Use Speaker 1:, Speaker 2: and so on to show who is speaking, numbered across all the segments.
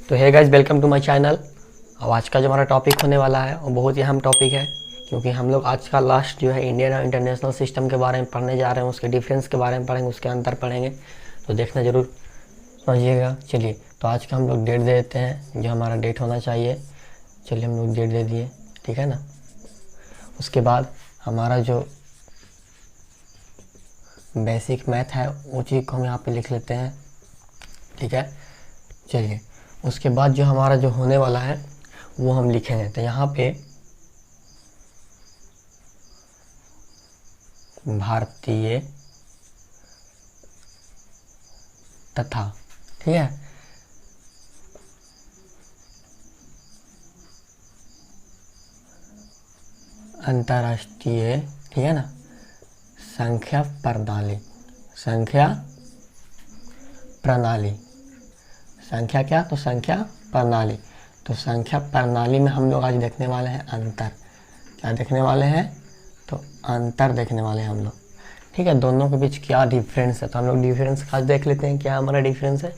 Speaker 1: तो hey guys, welcome to my channel. अब आज का जो हमारा टॉपिक होने वाला है वो बहुत ही अहम टॉपिक है, क्योंकि हम लोग आज का लास्ट जो है इंडियन और इंटरनेशनल सिस्टम के बारे में पढ़ने जा रहे हैं। उसके डिफरेंस के बारे में पढ़ेंगे, उसके अंतर पढ़ेंगे, तो देखना ज़रूर समझिएगा। चलिए, तो आज का हम लोग डेट दे देते हैं, जो हमारा डेट होना चाहिए। चलिए, हम लोग डेट दे दिए, ठीक है ना। उसके बाद हमारा जो बेसिक मैथ है वो चीज़ को हम यहाँ पे लिख लेते हैं, ठीक है। चलिए, उसके बाद जो हमारा जो होने वाला है वो हम लिखेंगे। तो यहाँ पे भारतीय तथा, ठीक है, अंतर्राष्ट्रीय, ठीक है ना, संख्या प्रणाली, संख्या प्रणाली, संख्या क्या, तो संख्या प्रणाली। तो संख्या प्रणाली में हम लोग आज देखने वाले हैं अंतर। क्या देखने वाले हैं, तो अंतर देखने वाले हैं हम लोग, ठीक है। दोनों के बीच क्या डिफरेंस है, तो हम लोग डिफरेंस आज देख लेते हैं, क्या हमारा डिफरेंस है।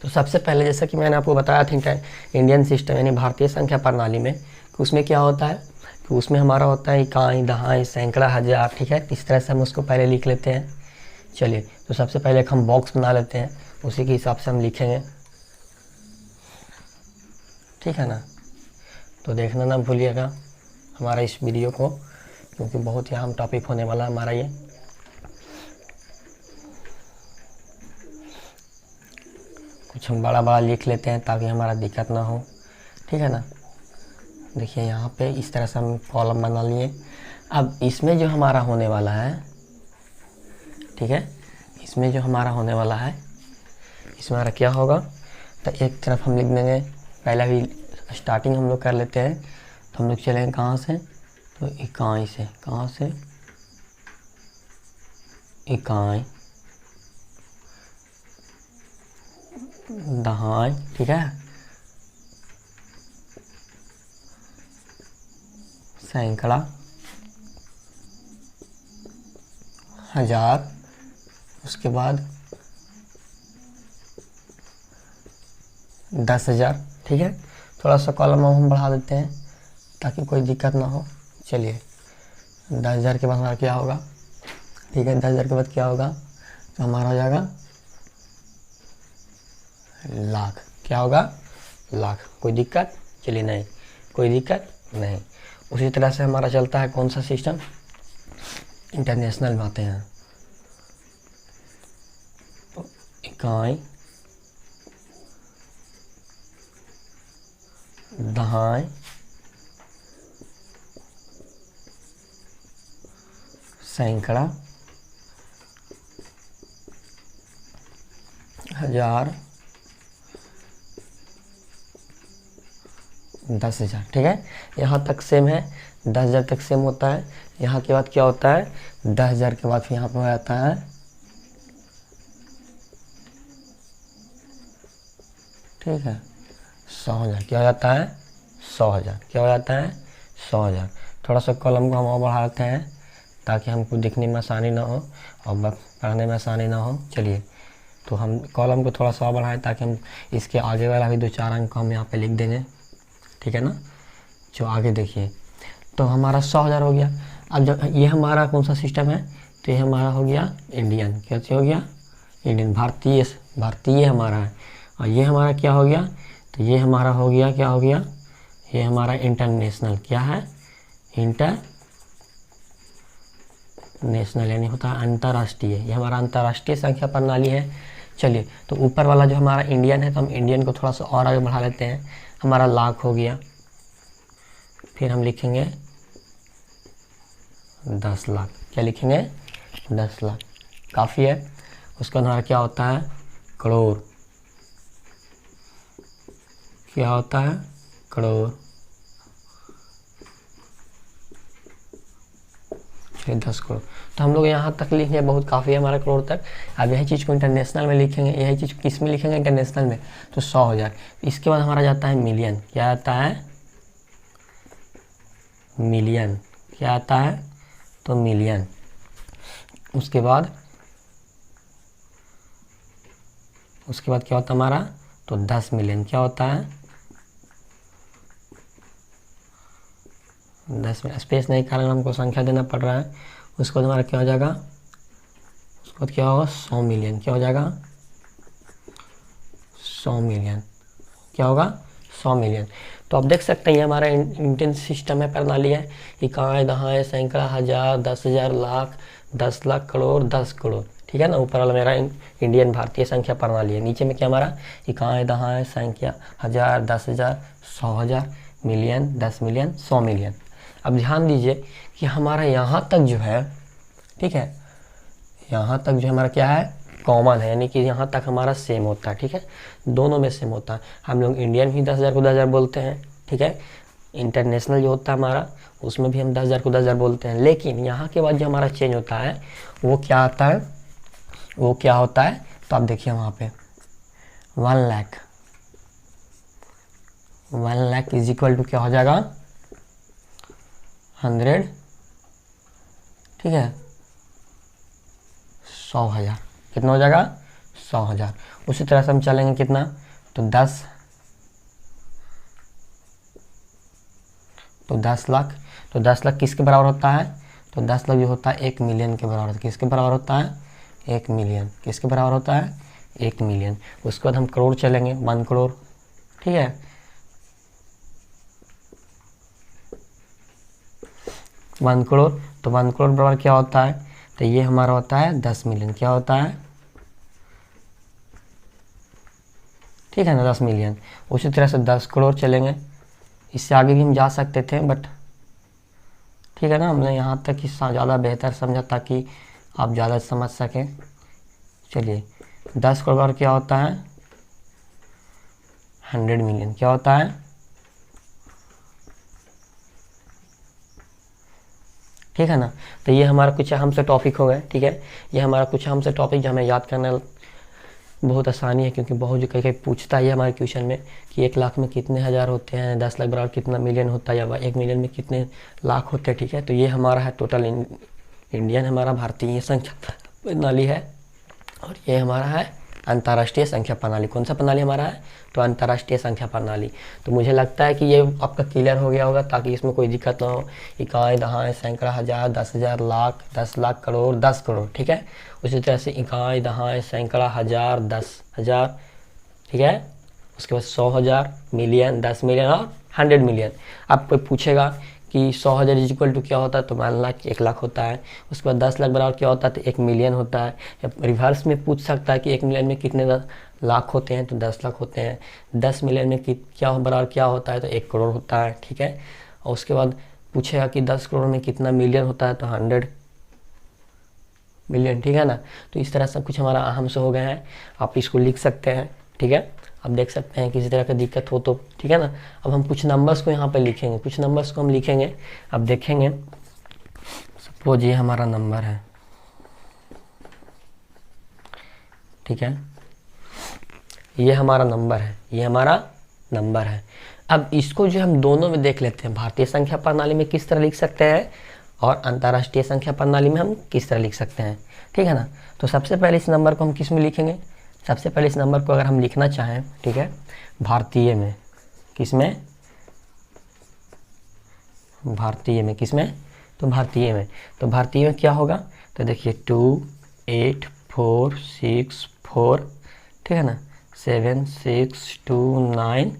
Speaker 1: तो सबसे पहले, जैसा कि मैंने आपको बताया था इंडियन सिस्टम यानी भारतीय संख्या प्रणाली में, कि उसमें क्या होता है, कि उसमें हमारा होता है इकाई, दहाई, सैकड़ा, हज़ार, ठीक है। इस तरह से हम उसको पहले लिख लेते हैं। चलिए, तो सबसे पहले एक हम बॉक्स बना लेते हैं, उसी के हिसाब से हम लिखेंगे, ठीक है ना। तो देखना ना भूलिएगा हमारा इस वीडियो को, क्योंकि बहुत ही अहम टॉपिक होने वाला है हमारा ये। कुछ हम बड़ा बड़ा लिख लेते हैं ताकि हमारा दिक्कत ना हो, ठीक है ना। देखिए, यहाँ पे इस तरह से हम कॉलम बना लिए। अब इसमें जो हमारा होने वाला है, ठीक है, इसमें जो हमारा होने वाला है, इसमें हमारा क्या होगा, तो एक तरफ हम लिख देंगे, पहला भी स्टार्टिंग हम लोग कर लेते हैं। तो हम लोग चलेंगे कहाँ से, तो इकाई से। कहाँ से, इकाई, दहाई, ठीक है, सैकड़ा, हज़ार, उसके बाद 10,000, ठीक है। थोड़ा सा कॉलम हम बढ़ा देते हैं ताकि कोई दिक्कत ना हो। चलिए, 10,000 के बाद हमारा क्या होगा, ठीक है, 10,000 के बाद क्या होगा, तो हमारा हो जाएगा लाख। क्या होगा, लाख। कोई दिक्कत, चलिए, नहीं, कोई दिक्कत नहीं। उसी तरह से हमारा चलता है कौन सा सिस्टम, इंटरनेशनल में आते हैं। तो इकाई, दहाई, सैकड़ा, हज़ार, 10,000, ठीक है। यहाँ तक सेम है, 10,000 तक सेम होता है। यहाँ के बाद क्या होता है, 10,000 के बाद फिर यहाँ पर हो जाता है, ठीक है, 100,000। क्या हो जाता है, 100,000। क्या हो जाता है, 100,000। थोड़ा सा कॉलम को हम और बढ़ाते हैं ताकि हमको दिखने में आसानी ना हो और पढ़ने में आसानी ना हो। चलिए, तो हम कॉलम को थोड़ा सा और बढ़ाएं ताकि हम इसके आगे वाला भी 2-4 अंक हम यहाँ पे लिख देंगे, ठीक है ना। जो आगे देखिए, तो हमारा 100,000 हो गया। अब जब ये हमारा कौन सा सिस्टम है, तो ये हमारा हो गया इंडियन। क्या हो गया, इंडियन, भारतीय, भारतीय हमारा है। और ये हमारा क्या हो गया, तो ये हमारा हो गया, क्या हो गया, ये हमारा इंटरनेशनल। क्या है, इंटरनेशनल यानी होता है अंतर्राष्ट्रीय। ये हमारा अंतर्राष्ट्रीय संख्या प्रणाली है। चलिए, तो ऊपर वाला जो हमारा इंडियन है, तो हम इंडियन को थोड़ा सा और आगे बढ़ा लेते हैं। हमारा लाख हो गया, फिर हम लिखेंगे 10 लाख। क्या लिखेंगे, 10 लाख, काफ़ी है। उसका हमारा क्या होता है, करोड़। क्या होता है, करोड़। 10 करोड़। तो हम लोग यहाँ तक लिखेंगे, बहुत काफ़ी है हमारा करोड़ तक। अब यही चीज़ को इंटरनेशनल में लिखेंगे, यही चीज़ किस में लिखेंगे, इंटरनेशनल में, तो 100,000। इसके बाद हमारा जाता है मिलियन। क्या आता है, मिलियन। क्या आता है, तो मिलियन। उसके बाद क्या होता है हमारा, तो 10 मिलियन क्या होता है, 10 मिलियन। स्पेस नहीं कारण हमको संख्या देना पड़ रहा है। उसको हमारा क्या हो जाएगा, उसको क्या होगा 100 मिलियन, क्या हो जाएगा 100 मिलियन, क्या होगा 100 मिलियन। तो आप देख सकते हैं ये हमारा इंडियन सिस्टम है, प्रणाली है। इकाई, दहाई, सैकड़ा, हजार, 10,000, लाख, 10 लाख, करोड़, 10 करोड़, ठीक है ना। ऊपर वाला मेरा इंडियन भारतीय संख्या प्रणाली है। नीचे में क्या हमारा इकाई, दहाई, संख्या, हजार, 10,000, 100,000, मिलियन, 10 मिलियन, 100 मिलियन। अब ध्यान दीजिए कि हमारा यहाँ तक जो है, ठीक है, यहाँ तक जो हमारा क्या है कॉमन है, यानी कि यहाँ तक हमारा सेम होता है, ठीक है, दोनों में सेम होता है। हम लोग इंडियन भी 10,000 को 10,000 बोलते हैं, ठीक है। इंटरनेशनल जो होता है हमारा, उसमें भी हम 10,000 को 10,000 बोलते हैं। लेकिन यहाँ के बाद जो हमारा चेंज होता है वो क्या आता है, वो क्या होता है, तो आप देखिए वहाँ पे 1 lakh, 1 lakh is equal to क्या हो जाएगा 100, ठीक है, 100,000, कितना हो जाएगा 100,000। उसी तरह से हम चलेंगे कितना, तो 10 लाख, तो 10 लाख किसके बराबर होता है, तो 10 लाख जो होता है 1 मिलियन के बराबर, किसके बराबर होता है 1 मिलियन, किसके बराबर होता है 1 मिलियन। उसके बाद हम करोड़ चलेंगे, 1 करोड़, ठीक है, 1 करोड़। तो 1 करोड़ बराबर क्या होता है, तो ये हमारा होता है 10 मिलियन, क्या होता है, ठीक है ना 10 मिलियन। उसी तरह से 10 करोड़ चलेंगे, इससे आगे भी हम जा सकते थे बट ठीक है ना, हमने यहाँ तक ही ज़्यादा बेहतर समझा ताकि आप ज़्यादा समझ सकें। चलिए 10 करोड़ और क्या होता है 100 मिलियन, क्या होता है, ठीक है ना। तो ये हमारा कुछ अहम से टॉपिक हो गए, ठीक है, ये हमारा कुछ अहम से टॉपिक जो हमें याद करना बहुत आसानी है, क्योंकि बहुत जो कहीं कहीं पूछता है हमारे क्वेश्चन में कि 1 लाख में कितने हज़ार होते हैं, 10 लाख बराबर कितना मिलियन होता है, या 1 मिलियन में कितने लाख होते हैं, ठीक है। तो ये हमारा है टोटल इंडियन हमारा भारतीय संख्या प्रणाली है, और ये हमारा है अंतर्राष्ट्रीय संख्या प्रणाली। कौन सा प्रणाली हमारा है, तो अंतर्राष्ट्रीय संख्या प्रणाली। तो मुझे लगता है कि ये आपका क्लियर हो गया होगा, ताकि इसमें कोई दिक्कत ना हो। इकाई, दहाई, सैकड़ा, हजार, 10,000, लाख, 10 लाख, करोड़, 10 करोड़, ठीक है। उसी तरह से इकाई, दहाई, सैकड़ा, हजार, 10,000, ठीक है। उसके बाद 100,000, मिलियन, 10 मिलियन और 100 मिलियन। अब कोई पूछेगा कि 100,000 इज इक्वल टू क्या होता है, तो 1 लाख 1 लाख होता है। उसके बाद 10 लाख बराबर क्या होता है, तो 1 मिलियन होता है। या रिवर्स में पूछ सकता है कि 1 मिलियन में कितने लाख होते हैं, तो 10 लाख होते हैं। 10 मिलियन में क्या बराबर क्या होता है, तो 1 करोड़ होता है, ठीक है। और उसके बाद पूछेगा कि 10 करोड़ में कितना मिलियन होता है, तो 100 मिलियन, ठीक है ना। तो इस तरह सब कुछ हमारा अहम से हो गया है, आप इसको लिख सकते हैं, ठीक है। आप देख सकते हैं किसी तरह का दिक्कत हो तो, ठीक है ना। अब हम कुछ नंबर्स को यहाँ पे लिखेंगे, कुछ नंबर्स को हम लिखेंगे। अब देखेंगे, सपोज ये हमारा नंबर है, ठीक है, ये हमारा नंबर है, ये हमारा नंबर है। अब इसको जो हम दोनों में देख लेते हैं, भारतीय संख्या प्रणाली में किस तरह लिख सकते हैं और अंतर्राष्ट्रीय संख्या प्रणाली में हम किस तरह लिख सकते हैं, ठीक है ना। तो सबसे पहले इस नंबर को हम किस में लिखेंगे, सबसे पहले इस नंबर को अगर हम लिखना चाहें, ठीक है, भारतीय में, किस में, भारतीय में, किस में, तो भारतीय में। तो भारतीय में क्या होगा, तो देखिए 2 8 4 6 4, ठीक है ना, 7 6 2 9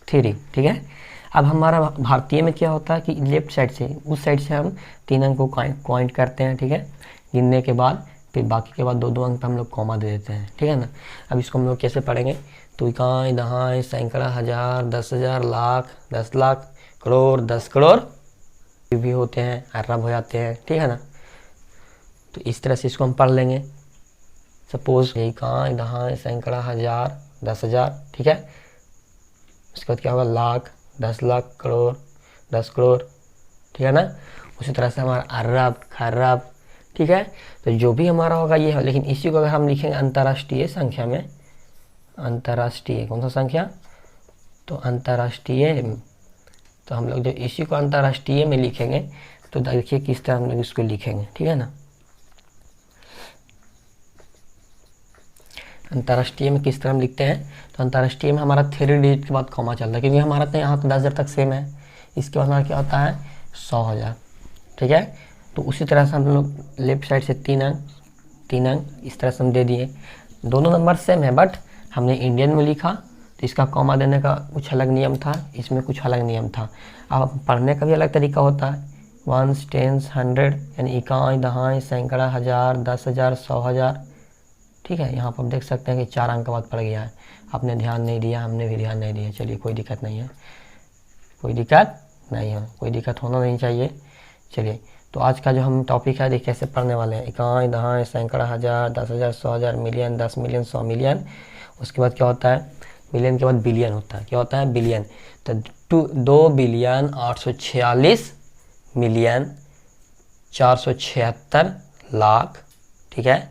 Speaker 1: 3, ठीक है। अब हमारा भारतीय में क्या होता है कि लेफ्ट साइड से, उस साइड से हम 3 अंक को काउंट करते हैं, ठीक है, गिनने के बाद फिर बाकी के बाद 2-2 अंक पे हम लोग कॉमा दे देते हैं, ठीक है ना। अब इसको हम लोग कैसे पढ़ेंगे, तो इकाई, दहाई, सैकड़ा, हजार, 10,000, लाख, 10 लाख, करोड़, 10 करोड़ भी होते हैं, अरब हो जाते हैं, ठीक है ना। तो इस तरह से इसको हम पढ़ लेंगे। सपोज इकाई, दहाई, सैकड़ा, हजार, 10,000, ठीक है। उसके बाद क्या होगा, लाख, 10 लाख, करोड़, 10 करोड़, ठीक है ना। उसी तरह से हमारा अरब, खरब, ठीक है। तो जो भी हमारा होगा ये है, लेकिन इसी को अगर हम लिखेंगे अंतर्राष्ट्रीय संख्या में, अंतर्राष्ट्रीय कौन सा संख्या, तो अंतर्राष्ट्रीय, तो हम लोग जब इसी को अंतर्राष्ट्रीय में लिखेंगे तो देखिए किस तरह हम लोग इसको लिखेंगे, ठीक है ना। अंतर्राष्ट्रीय में किस तरह हम लिखते हैं, तो अंतर्राष्ट्रीय में हमारा 3 डिजिट के बाद कॉमा चलता है, क्योंकि हमारा तो यहाँ तो 10,000 तक सेम है। इसके बाद हमारा क्या होता है 100,000, ठीक है। तो उसी तरह से हम लोग लेफ्ट साइड से 3 अंक इस तरह से हम दे दिए। दोनों नंबर सेम है, बट हमने इंडियन में लिखा तो इसका कॉमा देने का कुछ अलग नियम था, इसमें कुछ अलग नियम था। अब पढ़ने का भी अलग तरीका होता है। 1s 10s 100 यानी इकाई, दहाई, सैकड़ा, हज़ार, 10,000, 100,000, ठीक है। यहाँ पर आप देख सकते हैं कि 4 अंक का बाद पड़ गया है। आपने ध्यान नहीं दिया, हमने भी ध्यान नहीं दिया, चलिए कोई दिक्कत नहीं है, कोई दिक्कत नहीं है, कोई दिक्कत होना नहीं चाहिए। चलिए, तो आज का जो हम टॉपिक है देखिए कैसे पढ़ने वाले हैं। इकाई, दहाई, सैकड़ा, हज़ार, 10,000, 100,000, मिलियन, 10 मिलियन, 100 मिलियन। उसके बाद क्या होता है, मिलियन के बाद बिलियन होता है। क्या होता है, बिलियन। तो 2,846,476,00,000, ठीक है।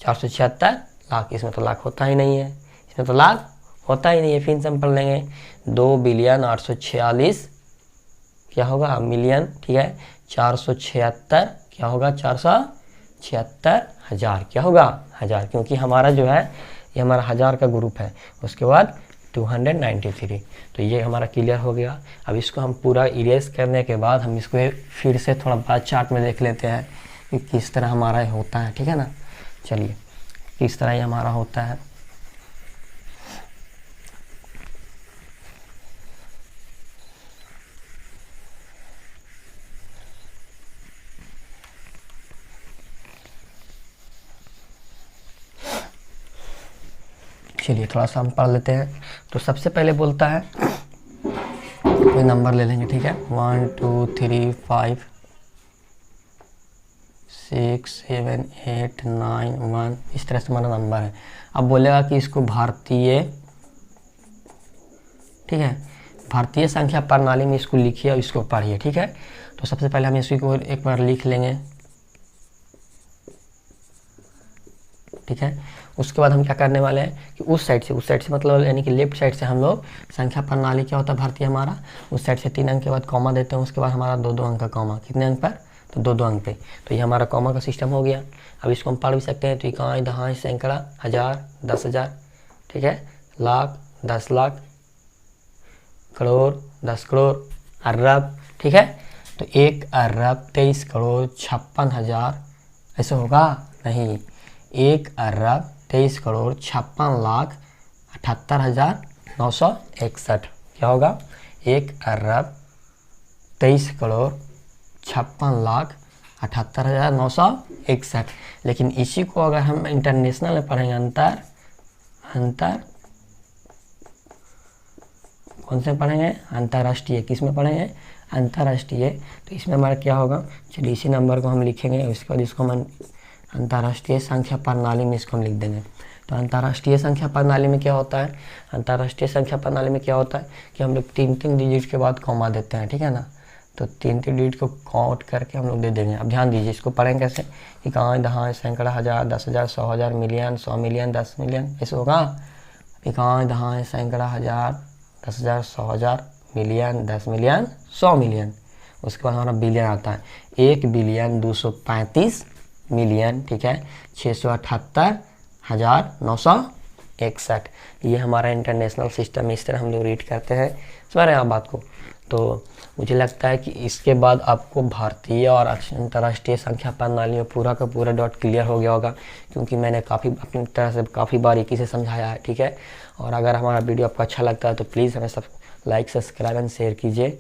Speaker 1: 476 लाख, इसमें तो लाख होता ही नहीं है, इसमें तो लाख होता ही नहीं है। फिर से हम पढ़ लेंगे 2,846 क्या होगा मिलियन, ठीक है। 476 क्या होगा 476,000 क्या होगा हज़ार, क्योंकि हमारा जो है ये हमारा हज़ार का ग्रुप है। उसके बाद 293, तो ये हमारा क्लियर हो गया। अब इसको हम पूरा इरेज करने के बाद हम इसको फिर से थोड़ा बार चार्ट में देख लेते हैं कि किस तरह हमारा ये होता है, ठीक है ना। चलिए, किस तरह ये हमारा होता है। चलिए थोड़ा सा हम पढ़ लेते हैं। तो सबसे पहले बोलता है, कोई नंबर ले लेंगे, ठीक है। 1 2 3 5 6 7 8 9 1, इस तरह से हमारा नंबर है। अब बोलेगा कि इसको भारतीय, ठीक है, भारतीय संख्या प्रणाली में इसको लिखिए और इसको पढ़िए, ठीक है। तो सबसे पहले हम इसको एक बार लिख लेंगे, ठीक है। उसके बाद हम क्या करने वाले हैं कि उस साइड से मतलब यानी कि लेफ्ट साइड से हम लोग संख्या प्रणाली क्या होता है भारतीय हमारा, उस साइड से 3 अंक के बाद कॉमा देते हैं। उसके बाद हमारा 2-2 अंक का कॉमा, कितने अंक पर, तो 2-2 अंक पे। तो ये हमारा कॉमा का सिस्टम हो गया। अब इसको हम पढ़ भी सकते हैं। तो इकाई, दहाई, सैकड़ा, हज़ार, 10,000, ठीक है, लाख, 10 लाख, करोड़, 10 करोड़, अरब, ठीक है। तो 1 अरब 23 करोड़ 56,000, ऐसे होगा नहीं, 1 अरब 23 करोड़ 56,78,961, क्या होगा 1 अरब 23 करोड़ 56,78,961। लेकिन इसी को अगर हम इंटरनेशनल में पढ़ेंगे, अंतर कौन से पढ़ेंगे, अंतर्राष्ट्रीय, किस में पढ़ेंगे, अंतर्राष्ट्रीय। तो इसमें हमारा क्या होगा, चलिए इसी नंबर को हम लिखेंगे। उसके बाद इसको हम अंतर्राष्ट्रीय संख्या प्रणाली में इसको हम लिख देंगे। तो अंतर्राष्ट्रीय संख्या प्रणाली में क्या होता है, अंतर्राष्ट्रीय संख्या प्रणाली में क्या होता है कि हम लोग 3-3 डिजिट के बाद कॉमा देते हैं, ठीक है ना। तो 3-3 डिजिट को काउंट करके हम लोग दे देंगे। अब ध्यान दीजिए, इसको पढ़ेंगे कैसे, इकाई, दहाई, सैकड़ा, हज़ार, 10,000, 100,000, मिलियन, 100 मिलियन, 10 मिलियन, ऐसे होगा। इकाई, दहाई, सैकड़ा, हज़ार, 10,000, 100,000, मिलियन, 10 मिलियन, 100 मिलियन। उसके बाद हमारा बिलियन आता है, 1 बिलियन 235 मिलियन, ठीक है, 678,961। ये हमारा इंटरनेशनल सिस्टम, इस तरह हम लोग रीड करते हैं। समझ रहे हैं आप बात को। तो मुझे लगता है कि इसके बाद आपको भारतीय और अंतर्राष्ट्रीय संख्या प्रणाली में पूरा का पूरा डॉट क्लियर हो गया होगा, क्योंकि मैंने काफ़ी अपनी तरह से काफ़ी बारीकी से समझाया है, ठीक है। और अगर हमारा वीडियो आपको अच्छा लगता है तो प्लीज़ हमें सब लाइक, सब्सक्राइब एंड शेयर कीजिए।